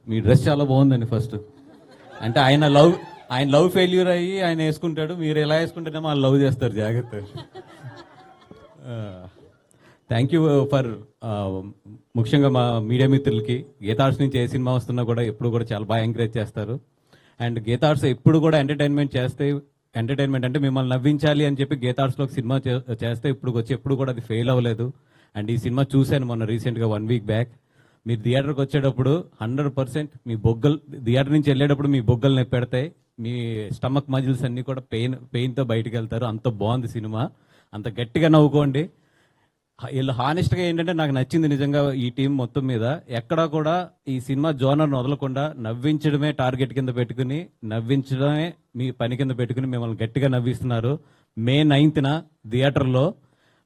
మీ dress చాలా బాగుందండి first. అంటే ఆయన లవ్ ఫెయిల్యూర్ అయ్యి ఆయన వేసుకుంటాడు, మీరు ఎలా వేసుకుంటేనేమో వాళ్ళు లవ్ చేస్తారు, జాగ్రత్త. థ్యాంక్ యూ ఫర్ ముఖ్యంగా మా మీడియా మిత్రులకి. గీతార్ట్స్ నుంచి ఏ సినిమా వస్తున్నా కూడా ఎప్పుడు కూడా చాలా బాగా ఎంకరేజ్ చేస్తారు. అండ్ గీతార్ట్స్ ఎప్పుడు కూడా ఎంటర్టైన్మెంట్ అంటే మిమ్మల్ని నవ్వించాలి అని చెప్పి గీతార్ట్స్లో ఒక సినిమా చేస్తే ఇప్పుడు వచ్చి ఎప్పుడు కూడా అది ఫెయిల్ అవ్వలేదు. అండ్ ఈ సినిమా చూశాను మొన్న రీసెంట్గా 1 వీక్ బ్యాక్. మీరు థియేటర్కి వచ్చేటప్పుడు 100% మీ బొగ్గలు, థియేటర్ నుంచి వెళ్ళేటప్పుడు మీ బొగ్గలు నొప్పి పెడతాయి, మీ స్టమక్ మజిల్స్ అన్నీ కూడా పెయిన్తో బయటకు వెళ్తారు. అంత బాగుంది సినిమా, అంత గట్టిగా నవ్వుకోండి. వీళ్ళు హానెస్ట్గా ఏంటంటే నాకు నచ్చింది నిజంగా ఈ టీం మొత్తం మీద. ఎక్కడా కూడా ఈ సినిమా జోనర్ను వదలకుండా నవ్వించడమే టార్గెట్ కింద పెట్టుకుని, నవ్వించడమే మీ పని కింద పెట్టుకుని మిమ్మల్ని గట్టిగా నవ్విస్తున్నారు. May 9th థియేటర్లో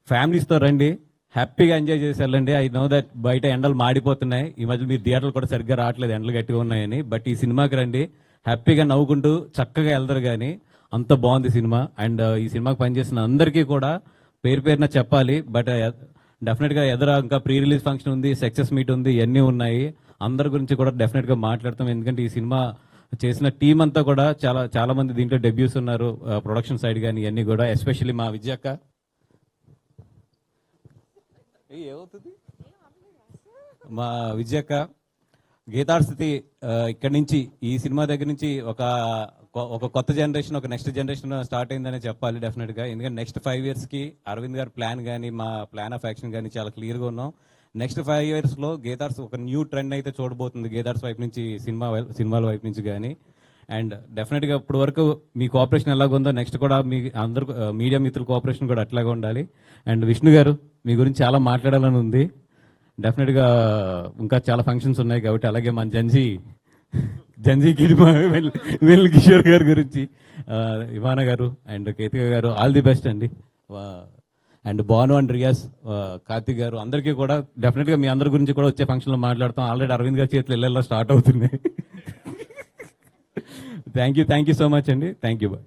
ఫ్యామిలీస్తో రండి, హ్యాపీగా ఎంజాయ్ చేసి వెళ్ళండి. ఐ నో దట్ బయట ఎండలు మాడిపోతున్నాయి, ఈ మధ్య మీరు థియేటర్లు కూడా సరిగ్గా రావట్లేదు, ఎండలు గట్టిగా ఉన్నాయని. బట్ ఈ సినిమాకి రండి, హ్యాపీగా నవ్వుకుంటూ చక్కగా వెళ్తారు. కానీ అంత బాగుంది సినిమా. అండ్ ఈ సినిమాకి పనిచేసిన అందరికీ కూడా పేరు పేరున చెప్పాలి. బట్ డెఫినెట్గా ఎదురు ఇంకా ప్రీ రిలీజ్ ఫంక్షన్ ఉంది, సక్సెస్ మీట్ ఉంది, ఇవన్నీ ఉన్నాయి. అందరి గురించి కూడా డెఫినెట్గా మాట్లాడతాం. ఎందుకంటే ఈ సినిమా చేసిన టీం అంతా కూడా చాలా మంది దీంట్లో డెబ్యూస్ ఉన్నారు, ప్రొడక్షన్ సైడ్ కానీ ఇవన్నీ కూడా. ఎస్పెషల్లీ మా విజయక్క, ఏమవుతుంది మా విజయక్క, గీతార్ట్స్ ఇక్కడి నుంచి ఈ సినిమా దగ్గర నుంచి ఒక కొత్త జనరేషన్, ఒక నెక్స్ట్ జనరేషన్ స్టార్ట్ అయిందనే చెప్పాలి డెఫినెట్గా. ఎందుకంటే నెక్స్ట్ 5 yearsకి అరవింద్ గారి ప్లాన్ కానీ మా ప్లాన్ ఆఫ్ యాక్షన్ కానీ చాలా క్లియర్గా ఉన్నాం. నెక్స్ట్ 5 yearsలో గీతార్ట్స్ ఒక న్యూ ట్రెండ్ అయితే చూడబోతుంది, గీతార్ట్స్ వైపు నుంచి, సినిమాల వైపు నుంచి కానీ. అండ్ డెఫినెట్గా ఇప్పటి వరకు మీ కోఆపరేషన్ ఎలాగుందో నెక్స్ట్ కూడా మీ అందరు మీడియా మిత్రుల కోఆపరేషన్ కూడా అట్లాగే ఉండాలి. అండ్ విష్ణు గారు, మీ గురించి చాలా మాట్లాడాలని ఉంది. డెఫినెట్గా ఇంకా చాలా ఫంక్షన్స్ ఉన్నాయి కాబట్టి. అలాగే మన జంజీ వెల్ కిషోర్ గారి గురించి, ఇవానా గారు అండ్ కేతిక గారు, ఆల్ ది బెస్ట్ అండి. అండ్ భాను అండ్ రియాస్, కార్తిక్ గారు, అందరికీ కూడా డెఫినెట్గా మీ అందరి గురించి కూడా వచ్చే ఫంక్షన్లో మాట్లాడతాం. ఆల్రెడీ అరవింద్ గారి చేతులు ఇళ్ళల్లో స్టార్ట్ అవుతున్నాయి. థ్యాంక్ యూ సో మచ్ అండి. Thank you. బాయ్.